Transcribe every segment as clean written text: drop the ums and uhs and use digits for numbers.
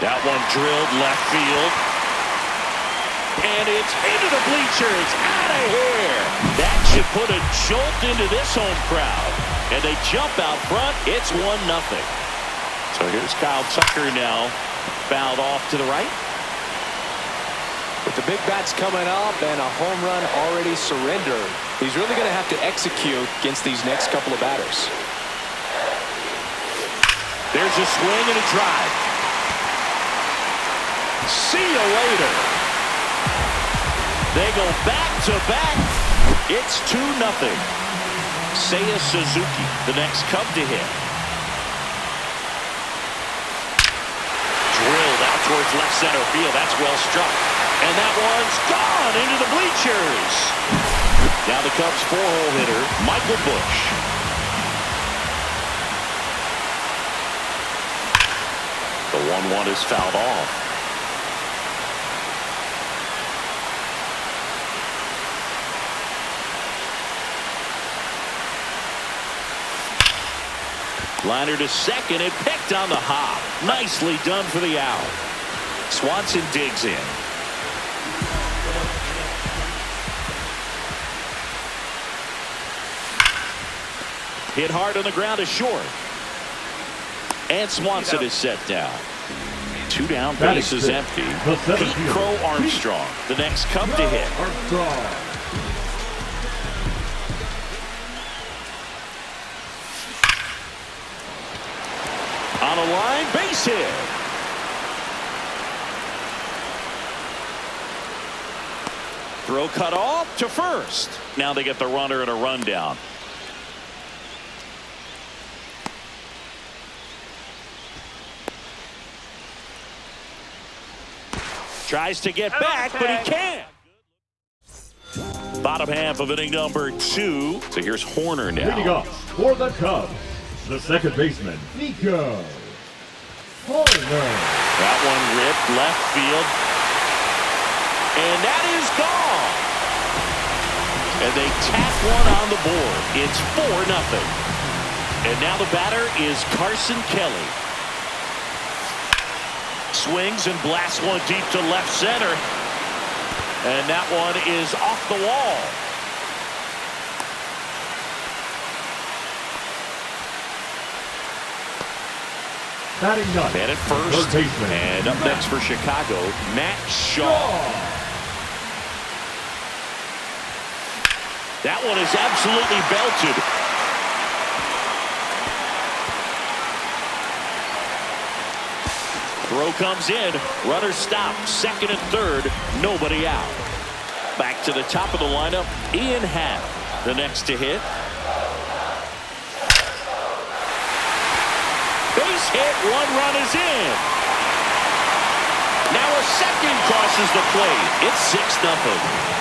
That one drilled left field. And it's into the bleachers. Out of here. That should put a jolt into this home crowd. And they jump out front. It's 1-0. So here's Kyle Tucker now. Fouled off to the right. With the big bats coming up and a home run already surrendered, he's really going to have to execute against these next couple of batters. There's a swing and a drive. See you later. They go back to back. It's 2-0. Seiya Suzuki, the next Cub to hit. Drilled out towards left center field. That's well struck. And that one's gone into the bleachers. Now the Cubs' 4-hole hitter, Michael Busch. The 1-1 is fouled off. Liner to second and picked on the hop. Nicely done for the out. Swanson digs in. Hit hard on the ground is short. And Swanson is set down. 2 down, base is empty. Pete Crow Armstrong, the next Cub to hit. On a line, base hit. Throw cut off to first. Now they get the runner and a rundown. Tries to get back, but he can't. Bottom half of inning number 2. So here's Horner now. Leading off for the Cubs, the second baseman, Nico Horner. That one ripped left field. And that is gone. And they tack one on the board. It's 4-0. And now the batter is Carson Kelly. Swings and blasts one deep to left center. And that one is off the wall. Batting ninth. Man at first. And up next for Chicago, Matt Shaw. That one is absolutely belted. Throw comes in. Runner stopped. Second and third. Nobody out. Back to the top of the lineup. Ian Happ, the next to hit. Base hit. 1 run is in. Now a second crosses the plate. It's 6-0.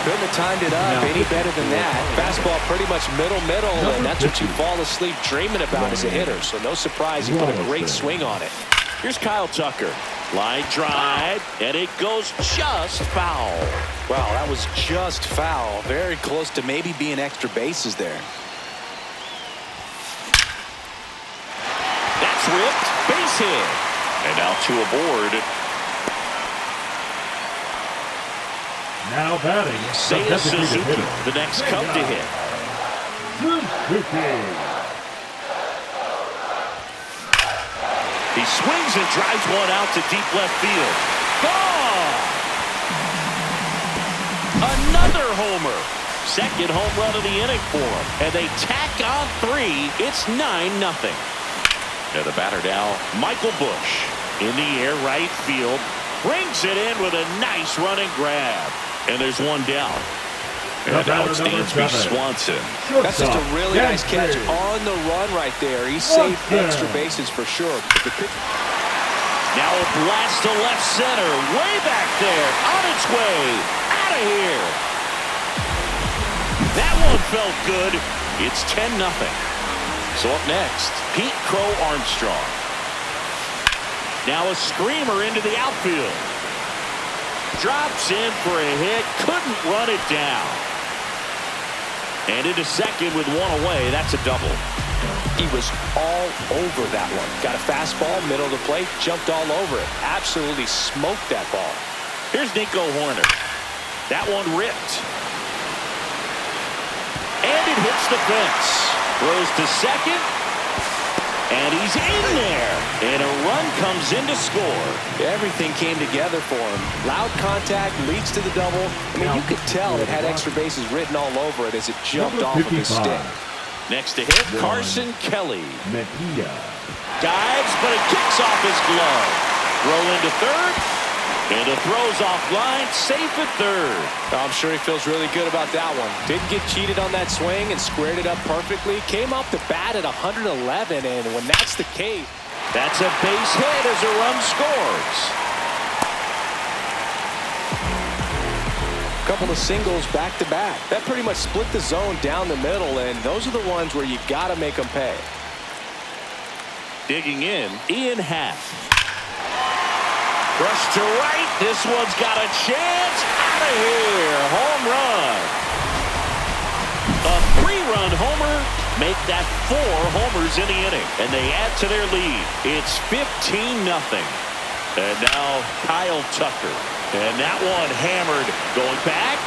Couldn't have timed it up any better than that. Fastball pretty much middle, and that's what you fall asleep dreaming about as a hitter. So no surprise, he put a great swing on it. Here's Kyle Tucker. Line drive, and it goes just foul. Wow, that was just foul. Very close to maybe being extra bases there. That's ripped. Base hit. And now 2 aboard. Now batting, Seiya Suzuki, the next Cub to hit. He swings and drives one out to deep left field. Gone! Another homer. Second home run of the inning for him. And they tack on 3. It's 9-0. Now the batter now, Michael Busch. In the air, right field. Brings it in with a nice running grab. And there's 1 down. And out stands Swanson. That's just a really nice catch on the run right there. He saved extra bases for sure. Now a blast to left center. Way back there. On its way. Out of here. That one felt good. It's 10-0. So up next, Pete Crow Armstrong. Now a screamer into the outfield. Drops in for a hit. Couldn't run it down. And into second with one away. That's a double. He was all over that one. Got a fastball, middle of the plate, jumped all over it. Absolutely smoked that ball. Here's Nico Horner. That one ripped. And it hits the fence. Throws to second. And he's in there. And a run comes in to score. Everything came together for him. Loud contact leads to the double. I mean, you could tell it had extra bases written all over it as it jumped off of his stick. Next to hit, Carson Kelly. Mejia. Dives, but it kicks off his glove. Throw into third. And it throws off line, safe at third. I'm sure he feels really good about that one. Didn't get cheated on that swing and squared it up perfectly. Came off the bat at 111, and when that's the case. That's a base hit as a run scores. Couple of singles back to back. That pretty much split the zone down the middle, and those are the ones where you got to make them pay. Digging in, Ian Happ. Rush to right. This one's got a chance. Out of here. Home run. A 3-run homer. Make that 4 homers in the inning. And they add to their lead. It's 15-0. And now Kyle Tucker. And that one hammered. Going back.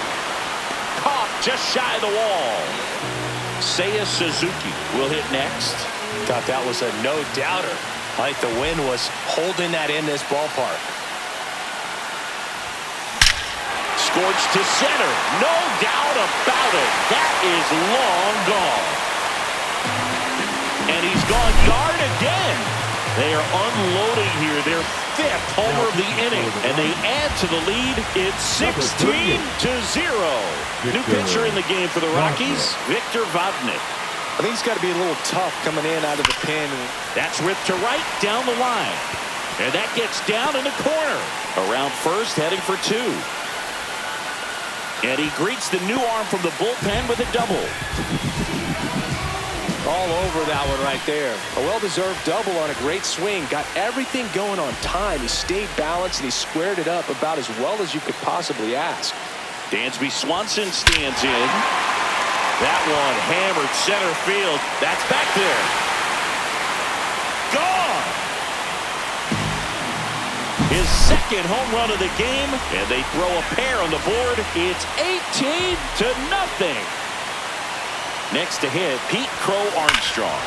Caught just shy of the wall. Seiya Suzuki will hit next. Thought that was a no-doubter. Like the wind was holding that in this ballpark. Scorched to center. No doubt about it. That is long gone. And he's gone yard again. They are unloading here. Their 5th homer of the inning. And they add to the lead. It's 16-0. New pitcher in the game for the Rockies, Victor Vodnik. I think it's got to be a little tough coming in out of the pen. That's ripped to right down the line. And that gets down in the corner. Around first, heading for 2. And he greets the new arm from the bullpen with a double. All over that one right there. A well-deserved double on a great swing. Got everything going on time. He stayed balanced and he squared it up about as well as you could possibly ask. Dansby Swanson stands in. That one hammered center field. That's back there. Gone. His 2nd home run of the game, and they throw a pair on the board. It's 18-0. Next to hit, Pete Crow Armstrong.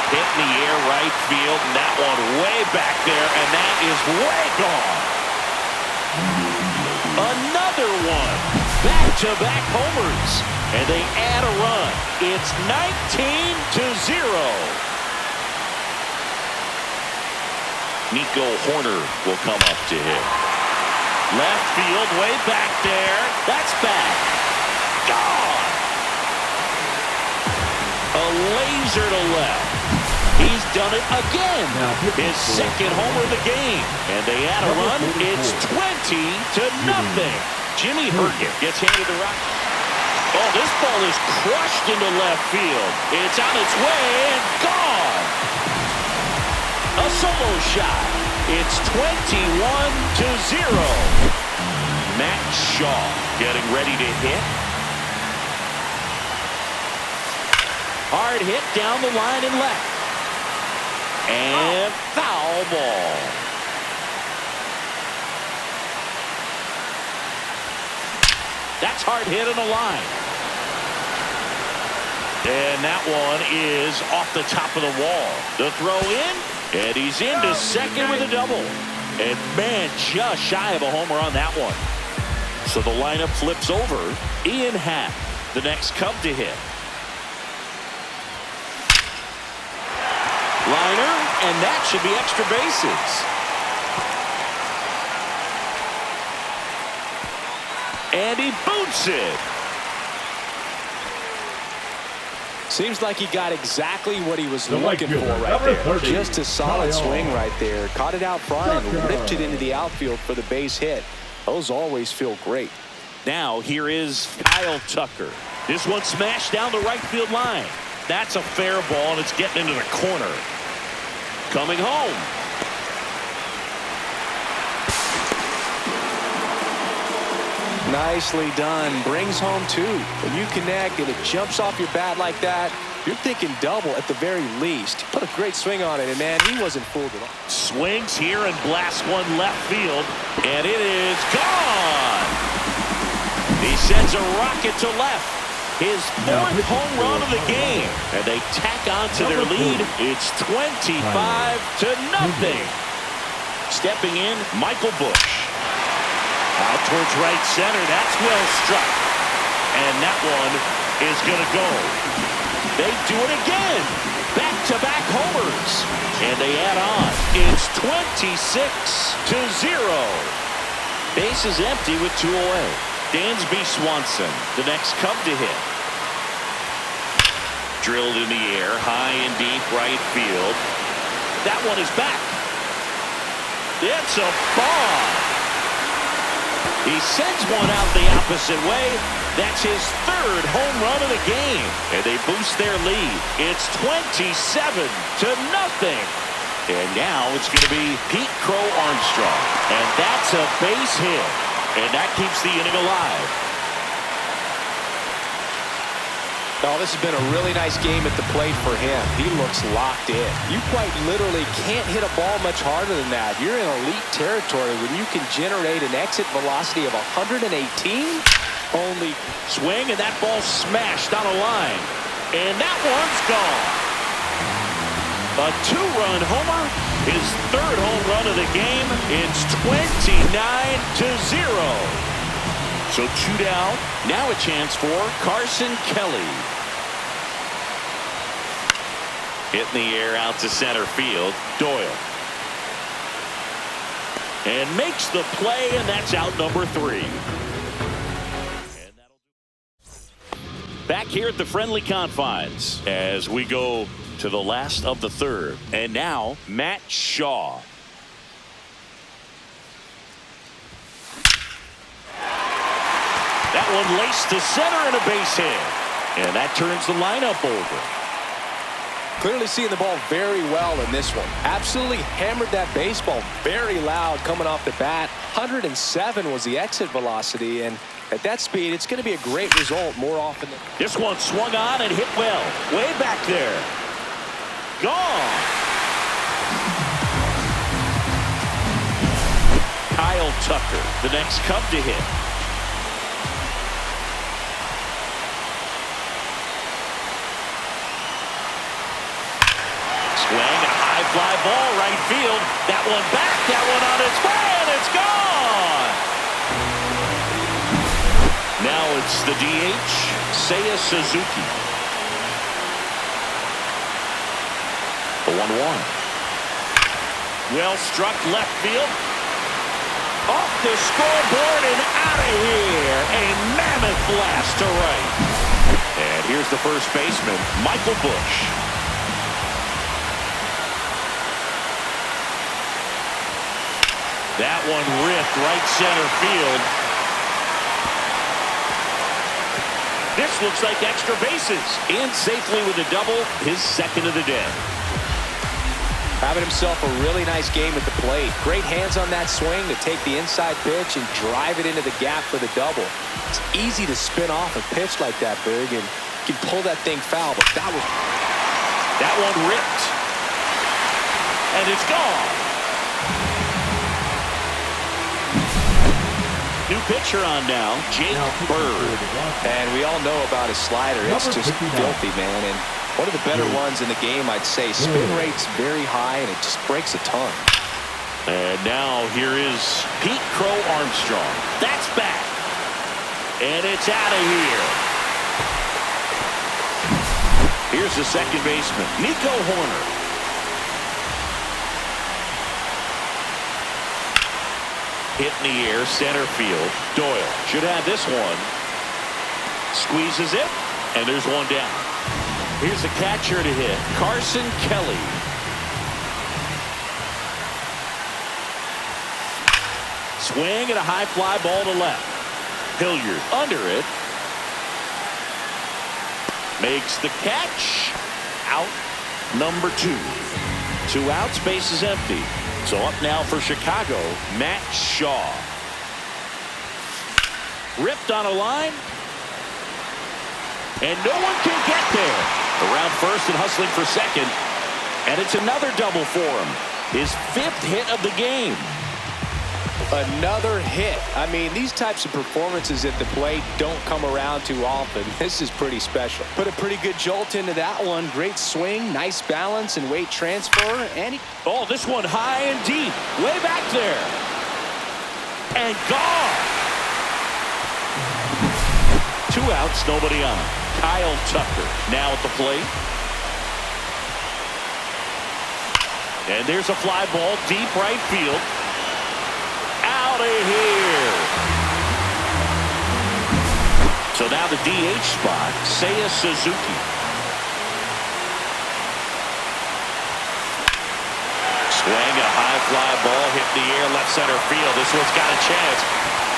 Hit in the air right field, and that one way back there, and that is way gone. Another one. Back-to-back homers, and they add a run. It's 19-0. Nico Horner will come up to hit. Left field, way back there. That's back. Gone. A laser to left. He's done it again. His 2nd homer of the game. And they add a run. It's 20-0. Jimmy Herget gets handed the rock. Oh, this ball is crushed into left field. It's on its way and gone. A solo shot. It's 21-0. Matt Shaw getting ready to hit. Hard hit down the line and left. And foul ball. That's hard hit on the line. And that one is off the top of the wall. The throw in. And he's into second with a double. And man, just shy of a homer on that one. So the lineup flips over. Ian Happ, the next Cub to hit. Liner, and that should be extra bases. And he boots it. Seems like he got exactly what he was looking for right there. Just a solid swing right there. Caught it out front and ripped it into the outfield for the base hit. Those always feel great. Now here is Kyle Tucker. This one smashed down the right field line. That's a fair ball, and it's getting into the corner. Coming home. Nicely done. Brings home 2. When you connect and it jumps off your bat like that, you're thinking double at the very least. Put a great swing on it, and man, he wasn't fooled at all. Swings here and blasts one left field, and it is gone. He sends a rocket to left. His 4th home run of the game, and they tack on to their lead. It's 25-0. Stepping in, Michael Bush. Out towards right center. That's well struck. And that one is going to go. They do it again. Back-to-back homers. And they add on. It's 26-0. Base is empty with 2 away. Dansby Swanson, the next Cub to hit. Drilled in the air, high and deep right field. That one is back. It's a bomb. He sends one out the opposite way. That's his 3rd home run of the game. And they boost their lead. It's 27-0. And now it's going to be Pete Crow Armstrong. And that's a base hit. And that keeps the inning alive. Oh, this has been a really nice game at the plate for him. He looks locked in. You quite literally can't hit a ball much harder than that. You're in elite territory when you can generate an exit velocity of 118. Only swing, and that ball smashed on a line. And that one's gone. A 2-run homer. His 3rd home run of the game. It's 29-0. So 2 down. Now a chance for Carson Kelly. Hit in the air out to center field. Doyle. And makes the play, and that's out number 3. Back here at the friendly confines as we go to the last of the 3rd. And now Matt Shaw. That one laced to center and a base hit. And that turns the lineup over. Clearly seeing the ball very well in this one. Absolutely hammered that baseball very loud coming off the bat. 107 was the exit velocity, and at that speed, it's going to be a great result more often than... This one swung on and hit well. Way back there. Gone. Kyle Tucker, the next Cub to hit. Swing, a high fly ball, right field. That one back, that one on its way, and it's gone. Now it's the DH, Seiya Suzuki. The 1-1. Well struck left field. Off the scoreboard and out of here. A mammoth blast to right. And here's the first baseman, Michael Bush. That one ripped right center field. This looks like extra bases. In safely with a double, his 2nd of the day. Having himself a really nice game at the plate. Great hands on that swing to take the inside pitch and drive it into the gap for the double. It's easy to spin off a pitch like that, Big, and you can pull that thing foul, but that one ripped. And it's gone. New pitcher on now, Jake Bird. And we all know about his slider. It's just filthy, man. And one of the better ones in the game, I'd say. Spin rate's very high, and it just breaks a ton. And now here is Pete Crow Armstrong. That's back. And it's out of here. Here's the second baseman, Nico Horner. Hit in the air, center field. Doyle should have this one. Squeezes it, and there's one down. Here's the catcher to hit, Carson Kelly. Swing and a high fly ball to left. Hilliard under it. Makes the catch. Out number 2. 2 outs, base is empty. So up now for Chicago, Matt Shaw. Ripped on a line. And no one can get there. Around first and hustling for second. And it's another double for him. His 5th hit of the game. Another hit. I mean, these types of performances at the plate don't come around too often. This is pretty special. Put a pretty good jolt into that one. Great swing, nice balance and weight transfer. And oh, this one high and deep. Way back there. And gone. 2 outs, nobody on. Kyle Tucker now at the plate. And there's a fly ball deep right field. Out of here. So now the DH spot, Seiya Suzuki. Swing, a high fly ball hit the air, left center field. This one's got a chance.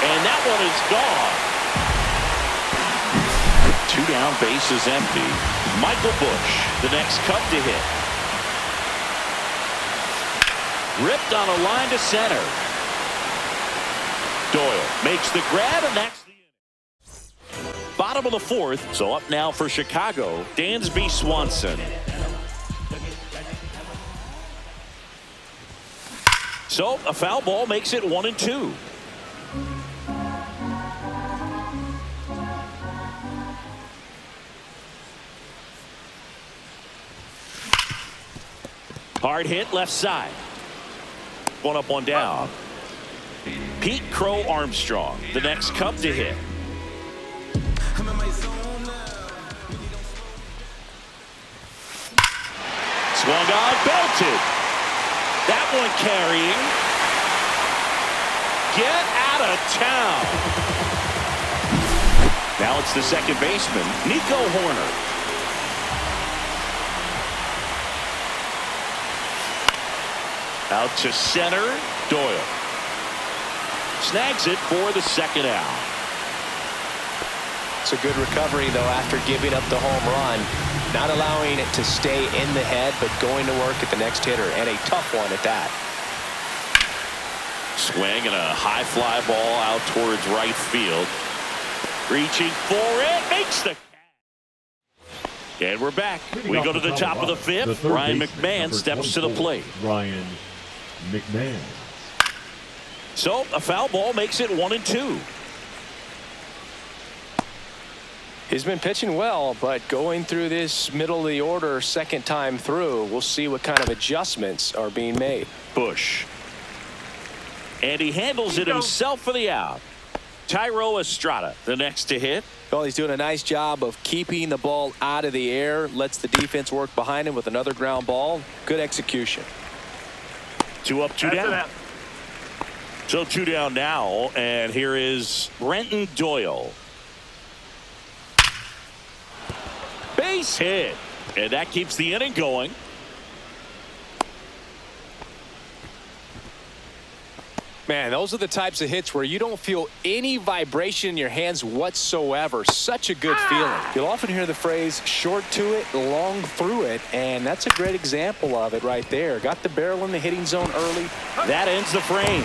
And that one is gone. 2 down, bases empty. Michael Busch, the next Cub to hit. Ripped on a line to center. Doyle makes the grab, and that's the inning. Bottom of the 4th, so up now for Chicago, Dansby Swanson. So a foul ball makes it 1-2. Hard hit left side. 1 up, 1 down. Pete Crow Armstrong, the next Cub to hit. Swung on, belted. That one carrying. Get out of town. Now it's the second baseman, Nico Horner. Out to center, Doyle. Snags it for the second out. it's a good recovery, though, after giving up the home run. Not allowing it to stay in the head, but going to work at the next hitter, and a tough one at that. Swing and a high fly ball out towards right field. Reaching for it, makes the catch. And we're back. We go to the top of the 5th. Ryan McMahon steps to the plate. Ryan McMahon. So a foul ball makes it 1-2. He's been pitching well, but going through this middle of the order second time through, we'll see what kind of adjustments are being made. Bush. And he handles it himself for the out. Tyro Estrada, the next to hit. Well, he's doing a nice job of keeping the ball out of the air. Lets the defense work behind him with another ground ball. Good execution. 2 up, 2 down. So 2 down now, and here is Brenton Doyle. Base hit, and that keeps the inning going. Man, those are the types of hits where you don't feel any vibration in your hands whatsoever. Such a good feeling. You'll often hear the phrase short to it, long through it, and that's a great example of it right there. Got the barrel in the hitting zone early. That ends the frame.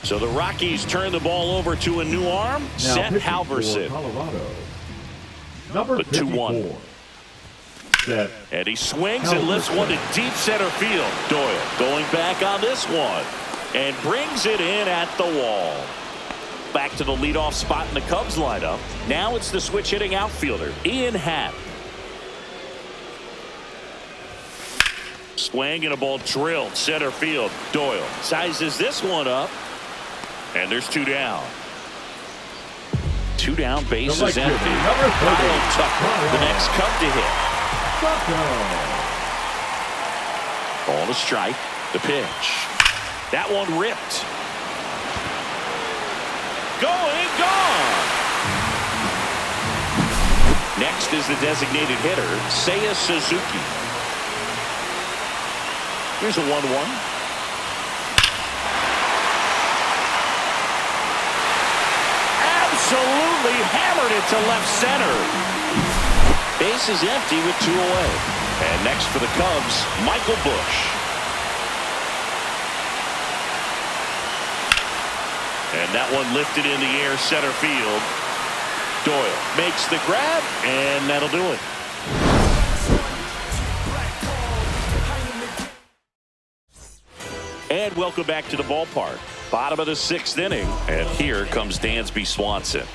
So the Rockies turn the ball over to a new arm. Now Seth Halverson. Colorado. Number 2-1. And he swings and lifts one to deep center field. Doyle going back on this one and brings it in at the wall. Back to the leadoff spot in the Cubs lineup. Now it's the switch hitting outfielder, Ian Happ. Swing and a ball drilled center field. Doyle sizes this one up. And there's 2 down. 2 down, bases empty. Kyle Tucker, the next Cub to hit. Ball to strike. The pitch. That one ripped. Going, gone. Next is the designated hitter, Seiya Suzuki. Here's a 1-1. Absolutely hammered it to left center. Base is empty with 2 away. And next for the Cubs, Michael Busch. And that one lifted in the air, center field. Doyle makes the grab, and that'll do it. And welcome back to the ballpark. Bottom of the 6th inning, and here comes Dansby Swanson.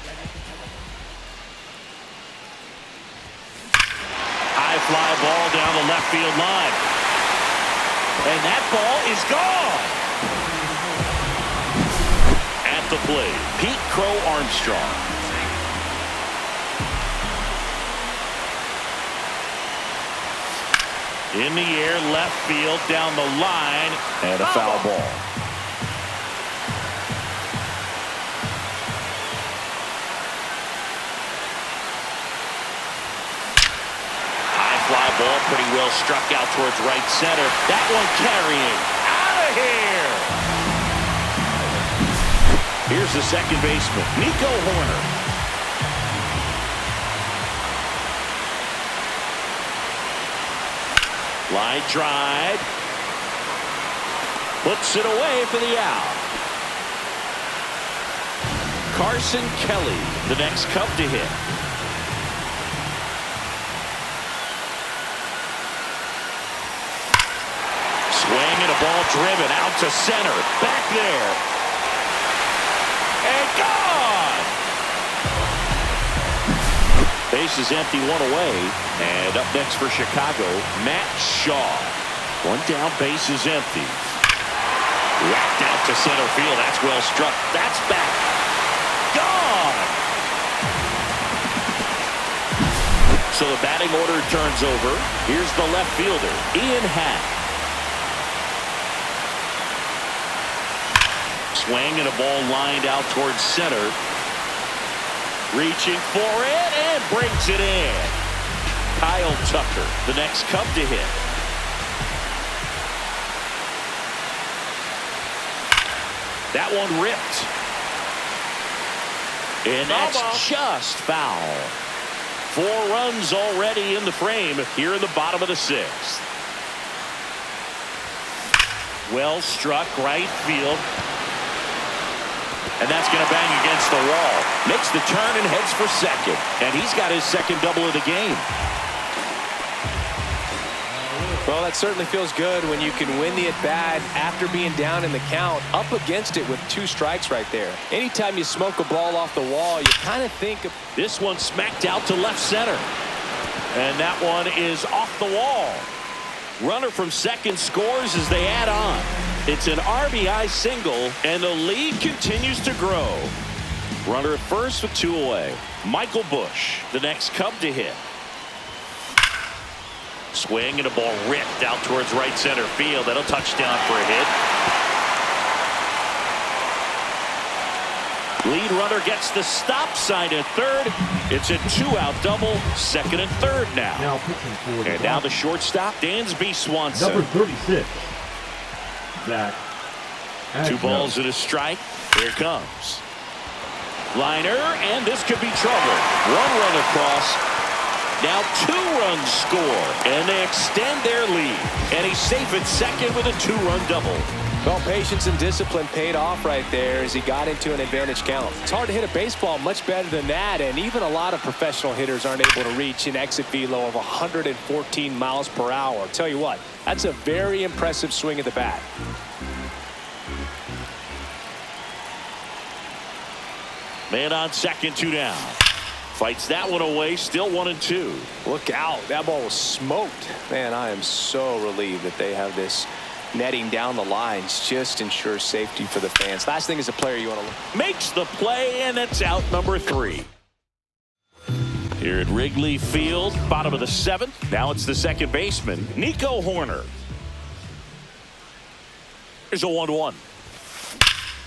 High fly ball down the left field line. And that ball is gone. At the plate, Pete Crow Armstrong. In the air, left field, down the line, and a foul ball. High fly ball, pretty well struck out towards right center. That one carrying. Out of here! Here's the second baseman, Nico Horner. Line drive. Puts it away for the out. Carson Kelly, the next Cub to hit. Swing and a ball driven out to center. Back there. And gone! Base is empty, one away. And up next for Chicago, Matt Shaw. One down, base is empty. Whacked out to center field. That's well struck. That's back. Gone! So the batting order turns over. Here's the left fielder, Ian Happ. Swing and a ball lined out towards center. Reaching for it and brings it in. Kyle Tucker, the next Cub to hit. That one ripped. And that's just foul. 4 runs already in the frame here in the bottom of the 6th. Well struck right field. And that's going to bang against the wall. Makes the turn and heads for second. And he's got his second double of the game. Well, that certainly feels good when you can win the at-bat after being down in the count, up against it with 2 strikes right there. Anytime you smoke a ball off the wall, you kind of think of... This one smacked out to left center. And that one is off the wall. Runner from second scores as they add on. It's an RBI single, and the lead continues to grow. Runner at first with 2 away. Michael Busch, the next Cub to hit. Swing and a ball ripped out towards right center field. That'll touchdown for a hit. Lead runner gets the stop sign at third. It's a 2-out double, second and third now. And now the shortstop, Dansby Swanson. Number 36, Zach. 2 balls and a strike. Here it comes. Liner, and this could be trouble. 1 run across. Now 2 runs score, and they extend their lead. And he's safe at second with a 2-run double. Well, patience and discipline paid off right there as he got into an advantage count. It's hard to hit a baseball much better than that, and even a lot of professional hitters aren't able to reach an exit velo of 114 miles per hour. I'll tell you what, that's a very impressive swing of the bat. Man on second, 2 down. Fights that one away, still 1-2. Look out, that ball was smoked. Man, I am so relieved that they have this netting down the lines. Just ensures safety for the fans. Last thing as a player you want to look. Makes the play, and it's out number 3. Here at Wrigley Field, bottom of the 7th. Now it's the second baseman, Nico Horner. Here's a 1-1.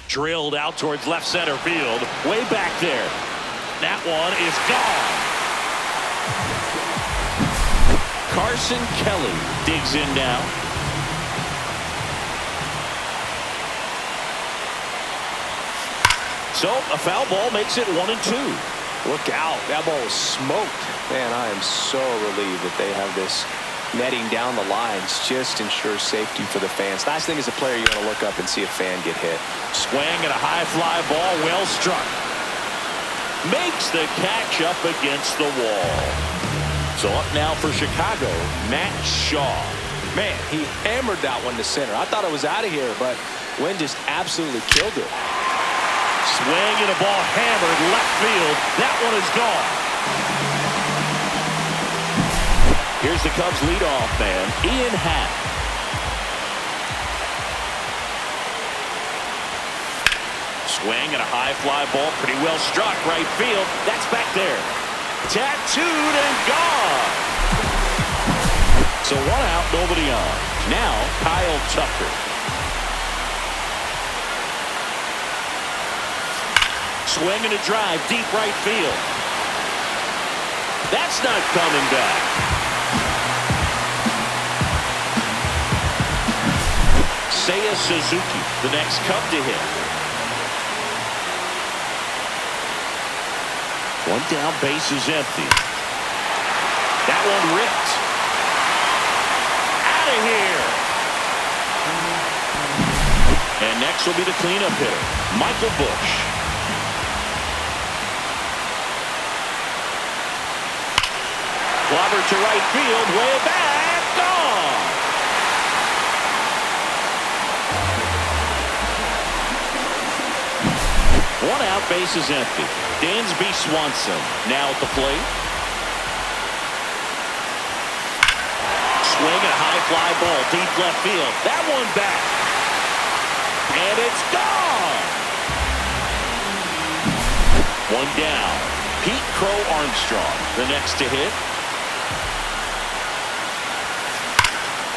Drilled out towards left center field. Way back there. That one is gone. Carson Kelly digs in now. So a foul ball makes it 1-2. Look out, that ball was smoked. Man, I am so relieved that they have this netting down the lines just ensures safety for the fans. Last thing as a player, you want to look up and see a fan get hit. Swing and a high fly ball, well struck. Makes the catch up against the wall. So up now for Chicago, Matt Shaw. Man, he hammered that one to center. I thought it was out of here, but Wynn just absolutely killed it. Swing and a ball hammered left field. That one is gone. Here's the Cubs leadoff man, Ian Happ. Swing and a high fly ball, pretty well struck right field. That's back there. Tattooed and gone. So one out, nobody on. Now Kyle Tucker. Swing and a drive, deep right field. That's not coming back. Seiya Suzuki, the next Cub to hit. One down, base is empty. That one ripped. Out of here. And next will be the cleanup hitter, Michael Busch. Clobber to right field, way back, gone. One out, base is empty. Dansby Swanson now at the plate. Swing and a high fly ball, deep left field. That one back. And it's gone. One down. Pete Crow Armstrong, the next to hit.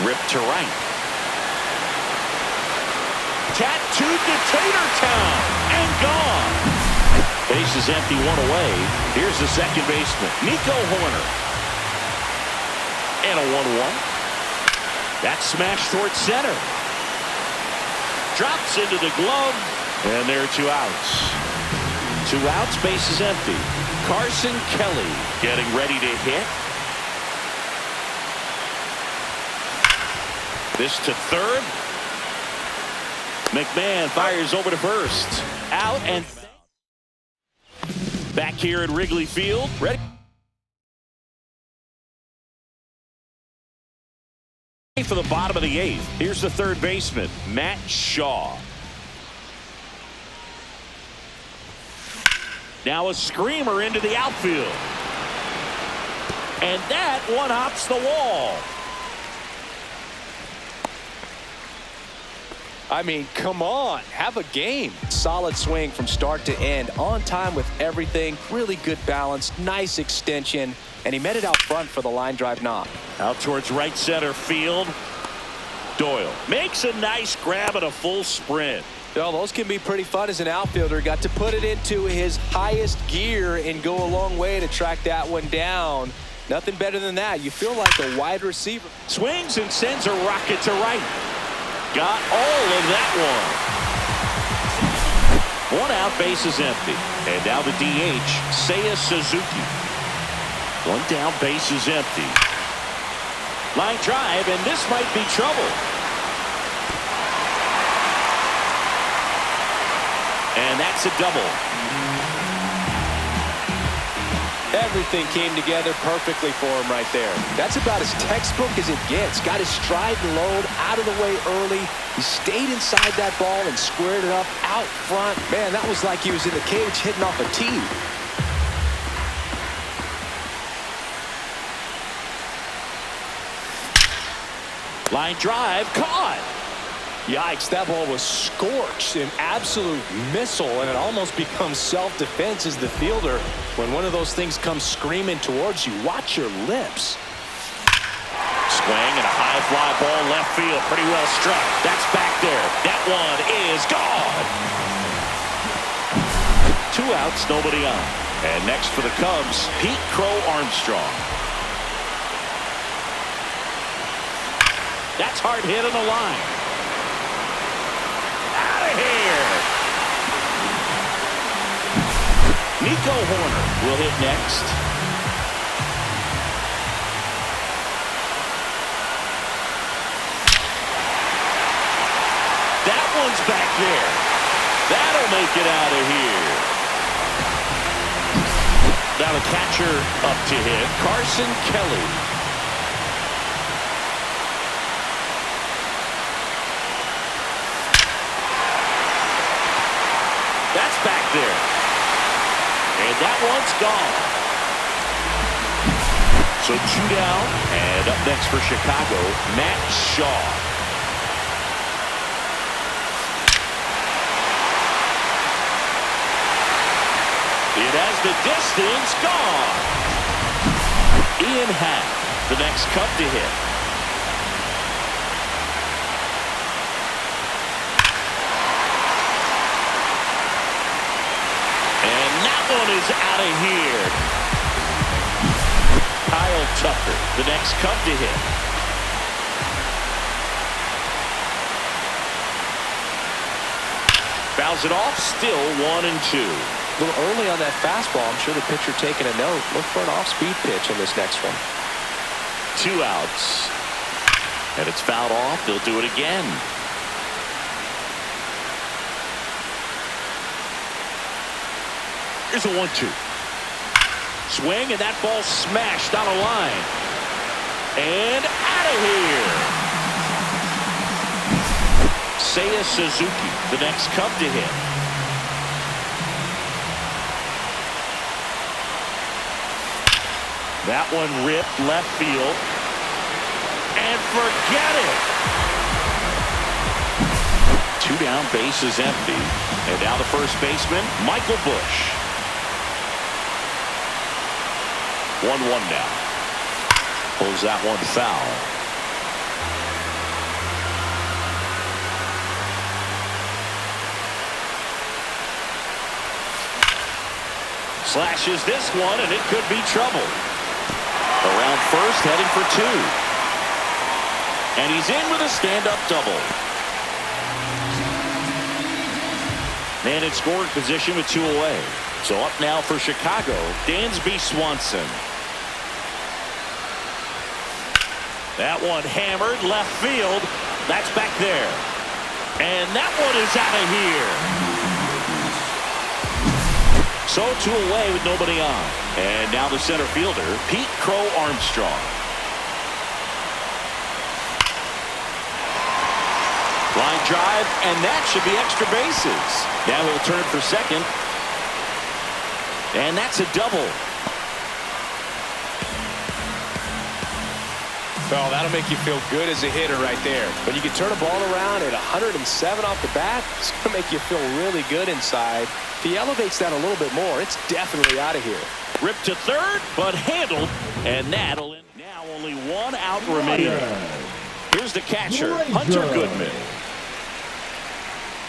Ripped to right. Tattooed to Tater Town and gone. Base is empty, one away. Here's the second baseman, Nico Horner. And a 1-1. That's smashed towards center. Drops into the glove. And there are 2 outs. 2 outs, base is empty. Carson Kelly getting ready to hit. This to third. McMahon fires over to first. Out and back here at Wrigley Field. Ready for the bottom of the 8th. Here's the third baseman, Matt Shaw. Now a screamer into the outfield. And that one hops the wall. I mean, come on, have a game. Solid swing from start to end, on time with everything, really good balance, nice extension, and he met it out front for the line drive knock. Out towards right center field. Doyle makes a nice grab at a full sprint. Well, those can be pretty fun as an outfielder. Got to put it into his highest gear and go a long way to track that one down. Nothing better than that. You feel like a wide receiver. Swings and sends a rocket to right. Got all of that one. One out, base is empty. And now the DH, Seiya Suzuki. One down, base is empty. Line drive, and this might be trouble. And that's a double. Everything came together perfectly for him right there. That's about as textbook as it gets. Got his stride and load out of the way early. He stayed inside that ball and squared it up out front. Man, that was like he was in the cage hitting off a tee. Line drive, caught. Yikes, that ball was scorched, an absolute missile, and it almost becomes self-defense as the fielder. When one of those things comes screaming towards you, watch your lips. Swing and a high fly ball left field, pretty well struck. That's back there. That one is gone. 2 outs, nobody on. And next for the Cubs, Pete Crow Armstrong. That's hard hit on the line. Here. Nico Horner will hit next. one's back there. That'll make it out of here. Now the catcher up to hit, Carson Kelly. That's back there. And that one's gone. So 2 down. And up next for Chicago, Matt Shaw. It has the distance, gone. Ian Happ, the next Cub to hit. And that one is out of here. Kyle Tucker, the next Cub to hit. Fouls it off, still 1-2. A little early on that fastball. I'm sure the pitcher taking a note. Look for an off-speed pitch on this next one. 2 outs. And it's fouled off. They'll do it again. Here's a 1-2. Swing, and that ball smashed down a line. And out of here. Seiya Suzuki, the next Cub to hit. That one ripped left field. And forget it. 2 down, base is empty. And now the first baseman, Michael Busch. 1-1 now. Pulls that one foul. Slashes this one, and it could be trouble. Around first, heading for 2. And he's in with a stand-up double. Man in scoring position with 2 away. So up now for Chicago, Dansby Swanson. That one hammered left field. That's back there. And that one is out of here. So 2 away with nobody on. And now the center fielder, Pete Crow Armstrong. Line drive, and that should be extra bases. Now he'll turn for second. And that's a double. Oh, that'll make you feel good as a hitter right there. When you can turn a ball around at 107 off the bat, it's going to make you feel really good inside. If he elevates that a little bit more, it's definitely out of here. Ripped to third, but handled. And that'll end. Now only 1 out remaining. Here's the catcher, Hunter Goodman.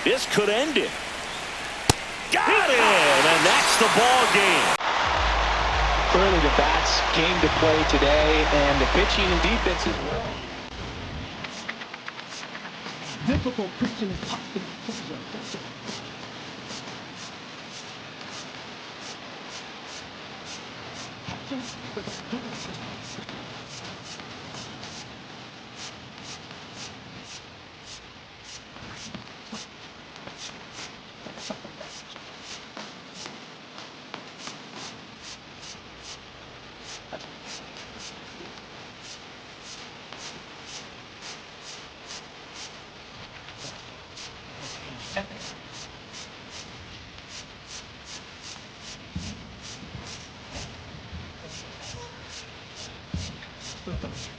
This could end it. Got it! And that's the ball game. Clearly the bats came to play today, and the pitching and defense as well. Difficult pitching. Perfect.